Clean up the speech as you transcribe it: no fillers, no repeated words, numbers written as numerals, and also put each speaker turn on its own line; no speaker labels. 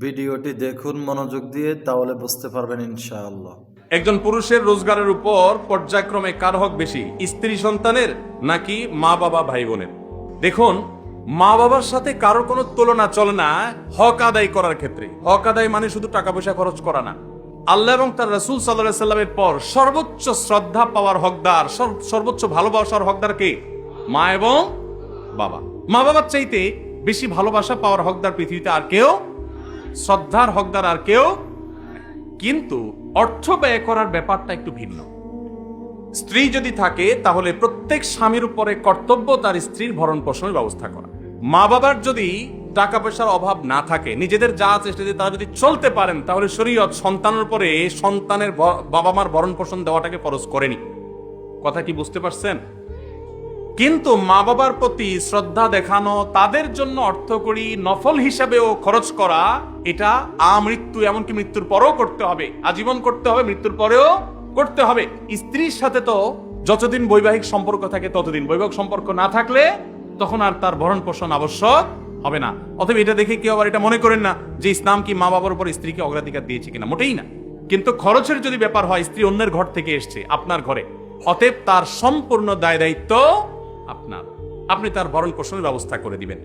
ভিডিওটি দেখুন মনোযোগ দিয়ে, তাহলে বুঝতে পারবেন ইনশাআল্লাহ।
একজন পুরুষের রোজগারের উপর পর্যায়ক্রমে কার হক বেশি, স্ত্রী সন্তানের নাকি মা বাবা ভাই বোনের? দেখুন, মা বাবার সাথে কারোর কোনো তুলনা চলে না হক আদায় করার ক্ষেত্রে। হক আদায় মানে শুধু টাকা পয়সা খরচ করা না। আল্লাহ এবং তার রাসূল সাল্লাল্লাহু আলাইহি সাল্লামের পর সর্বোচ্চ শ্রদ্ধা পাওয়ার হকদার, সর্বোচ্চ ভালোবাসার হকদার কে? মা এবং বাবা। মা বাবার চাইতে বেশি ভালোবাসা পাওয়ার হকদার পৃথিবীতে আর কেউ, শ্রদ্ধার হকদার আর কেউ। কিন্তু অর্থ ব্যয় করার ব্যাপারটা একটু ভিন্ন। স্ত্রী যদি থাকে তাহলে প্রত্যেক স্বামীর উপরে কর্তব্য তার স্ত্রীর ভরণ পোষণের ব্যবস্থা করা। মা বাবার যদি টাকা পয়সার অভাব না থাকে, নিজেদের যা চেষ্টা দিয়ে তারা যদি চলতে পারেন, তাহলে শরীয়ত সন্তানের উপরে সন্তানের বাবা মার ভরণ পোষণ দেওয়াটাকে ফরজ করেনি। কথা কি বুঝতে পারছেন? কিন্তু মা বাবার প্রতি শ্রদ্ধা দেখানো, তাদের জন্য অর্থকড়ি নফল হিসাবেও খরচ করা, এটা আমৃত্যু, এমনকি মৃত্যুর পরেও করতে হবে, আজীবন করতে হবে, মৃত্যুর পরেও করতে হবে। স্ত্রীর সাথে তো যতদিন বৈবাহিক সম্পর্ক থাকে ততদিন, বৈবাহিক সম্পর্ক না থাকলে তখন আর তার ভরণ পোষণ আবশ্যক হবে না। অতএব এটা দেখে কেউ আবার এটা মনে করেন না যে ইসলাম কি মা বাবার উপর স্ত্রীকে অগ্রাধিকার দিয়েছে কিনা, মোটেই না। কিন্তু খরচের যদি ব্যাপার হয়, স্ত্রী অন্যের ঘর থেকে এসছে আপনার ঘরে, অতএব তার সম্পূর্ণ দায় দায়িত্ব আপনার, আপনি তার ভরণ পোষণের ব্যবস্থা করে দিবেন।